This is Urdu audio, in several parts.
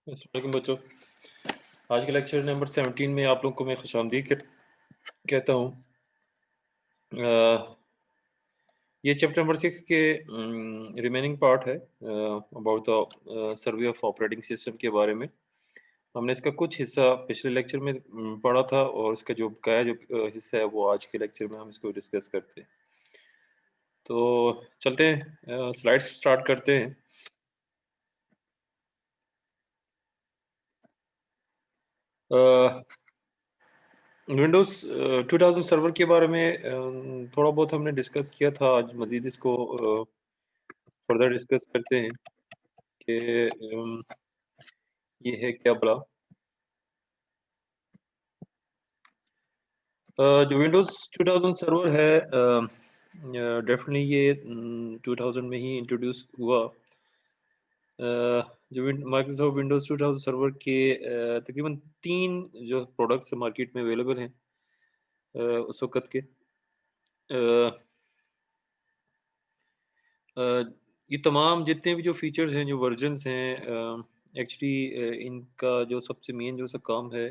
السلام علیکم بچوں. آج کے لیکچر نمبر 17 میں آپ لوگوں کو میں خوش آمدید کہتا ہوں. یہ چیپٹر نمبر 6 کے ریمیننگ پارٹ ہے about the survey of operating system کے بارے میں. ہم نے اس کا کچھ حصہ پچھلے لیکچر میں پڑھا تھا اور اس کا جو بقایا جو حصہ ہے وہ آج کے لیکچر میں ہم اس کو ڈسکس کرتے ہیں. تو چلتے ہیں سلائڈس سٹارٹ کرتے ہیں. ونڈوز 2000 سرور کے بارے میں تھوڑا بہت ہم نے ڈسکس کیا تھا. آج مزید اس کو فردر ڈسکس کرتے ہیں کہ یہ ہے کیا بلا. جو ونڈوز 2000 سرور ہے ڈیفینیٹلی یہ 2000 میں ہی انٹروڈیوس ہوا. جو مائکروسافٹ ونڈوز 2000 سرور کے تقریباً 3 جو پروڈکٹس مارکیٹ میں اویلیبل ہیں اس وقت کے. یہ تمام جتنے بھی جو فیچرز ہیں جو ورژنز ہیں ایکچولی ان کا جو سب سے مین جو سا کام ہے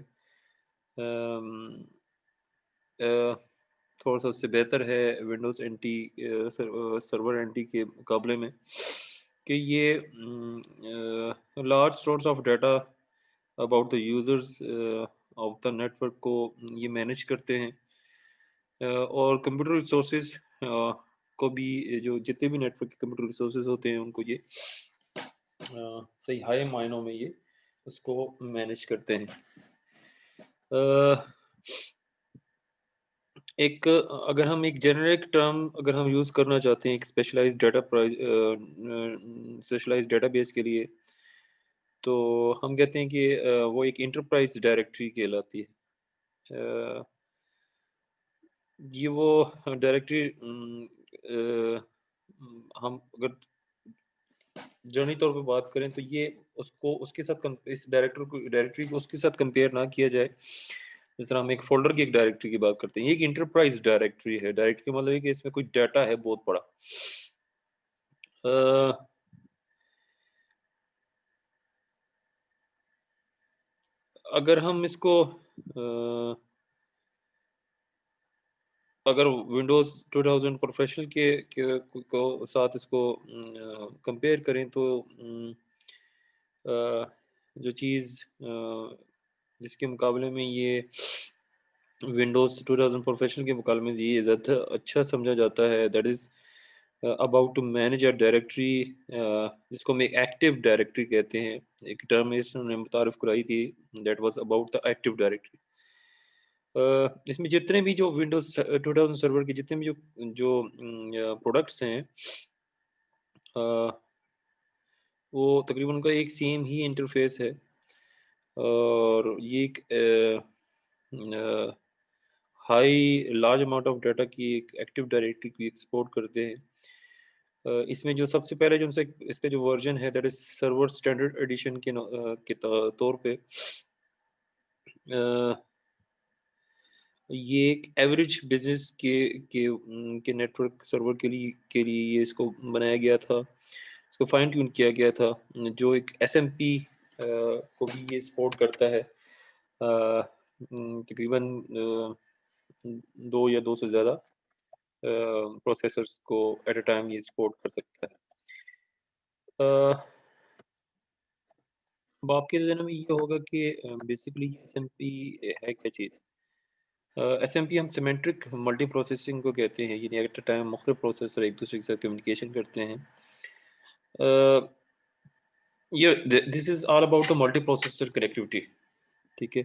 تھوڑا سا اس سے بہتر ہے ونڈوز این ٹی سرور این ٹی کے مقابلے میں کہ یہ large source of data about the users of the network کو یہ مینیج کرتے ہیں اور کمپیوٹر ریسورسز کو بھی جو جتنے بھی نیٹ ورک کے کمپیوٹر ریسورسز ہوتے ہیں ان کو یہ صحیح ہائی معنوں میں یہ اس کو مینیج کرتے ہیں. ایک اگر ہم ایک جنرک ٹرم اگر ہم یوز کرنا چاہتے ہیں ایک اسپیشلائز ڈیٹا بیس کے لیے تو ہم کہتے ہیں کہ وہ ایک انٹرپرائز ڈائریکٹری کہلاتی ہے. یہ وہ ڈائریکٹری ہم اگر جرنی طور پہ بات کریں تو یہ اس کو اس کے ساتھ اس ڈائریکٹری کو اس کے ساتھ کمپیئر نہ کیا جائے. جس طرح ہم ایک فولڈر کی ایک ڈائریکٹری کی بات کرتے ہیں, یہ ایک انٹرپرائز ڈائریکٹری ہے. ڈائریکٹری کا مطلب ہے کہ اس میں کوئی ڈیٹا ہے بہت بڑا. اگر ہم اس کو اگر ونڈوز 2000 پروفیشنل کے کو ساتھ اس کو کمپیئر کریں تو جو چیز جس کے مقابلے میں یہ ونڈوز 2000 پروفیشنل کے مقابلے میں یہ زیادہ اچھا سمجھا جاتا ہے, that is about to manage a directory جس کو ہم ایک ایکٹیو ڈائریکٹری کہتے ہیں. ایک ٹرم نے متعارف کرائی تھی, that was about the active directory. اس میں جتنے بھی جو ونڈوز 2000 سرور کے جتنے بھی جو پروڈکٹس ہیں وہ تقریباً ان کا ایک سیم ہی انٹرفیس ہے اور یہ ایک high large amount of data کی ایک ایکٹیو ڈائریکٹری کی ایکسپورٹ کرتے ہیں. اس میں جو سب سے پہلے جو اس کا جو ورژن ہے that is server standard edition کے طور پہ یہ ایک ایوریج بزنس کے نیٹ ورک سرور کے لیے یہ اس کو بنایا گیا تھا, اس کو فائن ٹیون کیا گیا تھا, جو ایک ایس ایم پی کو بھی یہ سپورٹ کرتا ہے. تقریباً 2 یا 2 سے زیادہ پروسیسرز کو ایٹ اے ٹائم یہ سپورٹ کر سکتا ہے. اب آپ کے ذہن میں یہ ہوگا کہ بیسیکلی ایس ایم پی ہے کیا چیز. ایس ایم پی ہم سیمنٹرک ملٹی پروسیسنگ کو کہتے ہیں, یعنی ایٹ اے ٹائم مختلف پروسیسر ایک دوسرے کے ساتھ کمیونیکیشن کرتے ہیں. یہ this is all about the multi processor connectivity. ٹھیک ہے,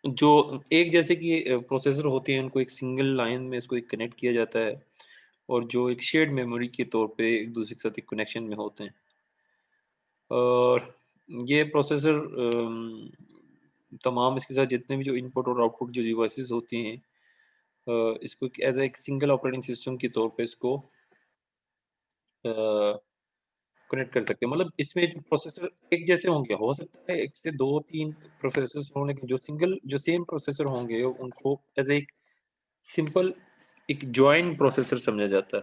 جو ایک جیسے کہ پروسیسر ہوتے ہیں ان کو ایک سنگل لائن میں اس کو ایک کنیکٹ کیا جاتا ہے اور جو ایک شیئرڈ میموری کے طور پہ ایک دوسرے کے ساتھ ایک کنیکشن میں ہوتے ہیں. اور یہ پروسیسر تمام اس کے ساتھ جتنے بھی جو ان پٹ اور آؤٹ پٹ جو ڈیوائسز ہوتی ہیں اس کو ایز اے ایک سنگل آپریٹنگ سسٹم کے طور پہ اس کو کنیکٹ کر سکتے ہیں. مطلب اس میں جو پروسیسر ایک جیسے ہوں گے, ہو سکتا ہے 1 سے 2-3 پروسیسر ہونے کے جو سیم پروسیسر ہوں گے ان کو ایز اے ایک سمپل ایک جوائن پروسیسر سمجھا جاتا ہے.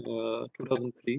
2003।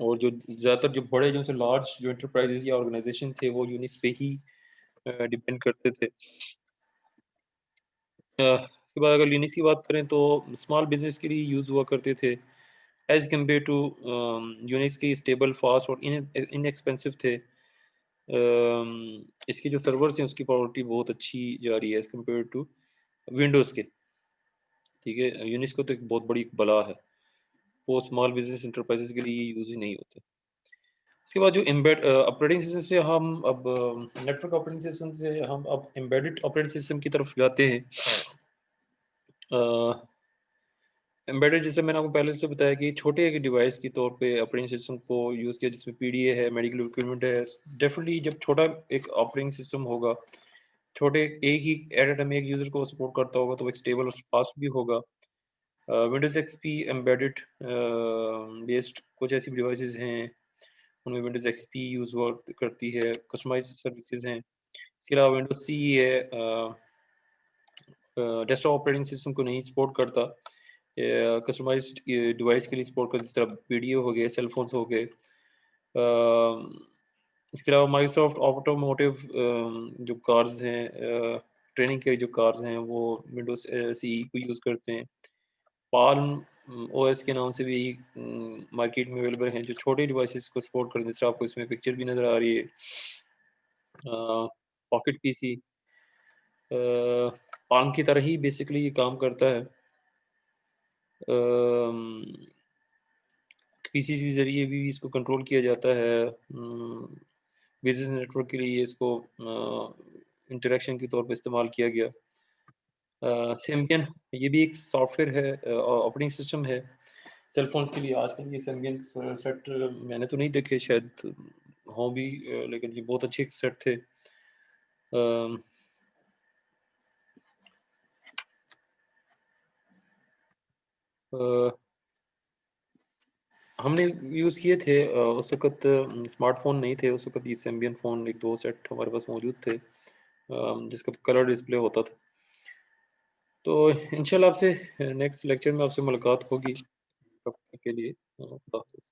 اور جو زیادہ تر جو بڑے جو سے لارج جو انٹرپرائزز یا آرگنائزیشن تھے وہ یونس پہ ہی ڈپینڈ کرتے تھے. اس کے بعد اگر لینس کی بات کریں تو اسمال بزنس کے لیے یوز ہوا کرتے تھے ایز کمپیئر ٹو یونکس کی اسٹیبل فاسٹ اور ان ایکسپینسو تھے. اس کے جو سرورس ہیں اس کی پراورٹی بہت اچھی جا رہی ہے ایز کمپیئر ٹو ونڈوز کے. ٹھیک ہے, یونکس کو تو ایک بہت بڑی بلا ہے, وہ اسمال بزنس انٹرپرائزز کے لیے یوز ہی نہیں ہوتے. اس کے بعد جو آپریٹنگ سسٹم سے ہم اب نیٹ ورک آپریٹنگ سسٹم سے ہم اب ایمبیڈڈ آپریٹنگ سسٹم کی طرف جاتے ہیں. ایمبیڈڈ جیسے میں نے آپ کو پہلے سے بتایا کہ چھوٹے ایک ڈیوائس کے طور پہ آپریٹنگ سسٹم کو یوز کیا جس میں پی ڈی اے ہے, میڈیکل اکوپمنٹ ہے. ڈیفینیٹلی جب چھوٹا ایک آپریٹنگ سسٹم ہوگا, چھوٹے ایک ہی ایٹ اے ٹائم ایک یوزر کو سپورٹ کرتا ہوگا تو وہ ایک اسٹیبل اور فاسٹ بھی ہوگا. ونڈوز ایکس پی ایمبیڈڈ بیسڈ کچھ ایسی ڈیوائسیز ہیں ان میں ونڈوز ایکس پی یوز کرتی ہے, کسٹمائز سروسز ہیں. اس کے علاوہ ونڈوز سی ہے, ڈیسک ٹاپ آپریٹنگ سسٹم کو نہیں سپورٹ کرتا, کسٹمائزڈ ڈیوائس کے لیے سپورٹ کرتا, جس طرح ویڈیو ہو گئے, سیل فونس ہو گئے. اس کے علاوہ مائیکروسافٹ آٹوموٹیو جو کارز ہیں, ٹریننگ کے جو کارز ہیں وہ ونڈوز سی کو یوز کرتے ہیں. پالم او ایس کے نام سے بھی مارکیٹ میں اویلیبل ہیں جو چھوٹے ڈیوائسز کو سپورٹ کرتے ہیں, جس طرح آپ کو اس میں پکچر بھی نظر آ رہی ہے. پاکٹ پی سی پالم کی طرح ہی بیسکلی یہ کام کرتا ہے. پی سی کے ذریعے بھی اس کو کنٹرول کیا جاتا ہے. بزنس نیٹ ورک کے لیے اس کو انٹریکشن کے طور پہ استعمال کیا گیا. سیمبین یہ بھی ایک سافٹ ویئر ہے, آپریٹنگ سسٹم ہے سیل فونس کے لیے. آج کل یہ سیمبین سیٹ میں نے تو نہیں دیکھے, شاید ہوں بھی, لیکن یہ بہت اچھے سیٹ تھے. ہم نے یوز کیے تھے اس وقت اسمارٹ فون نہیں تھے اس وقت, یہ سیمبین فون ایک دو سیٹ ہمارے پاس موجود تھے جس کا کلر ڈسپلے ہوتا تھا. تو انشاءاللہ آپ سے نیکسٹ لیکچر میں آپ سے ملاقات ہوگی. تب تک کے لیے خدا حافظ.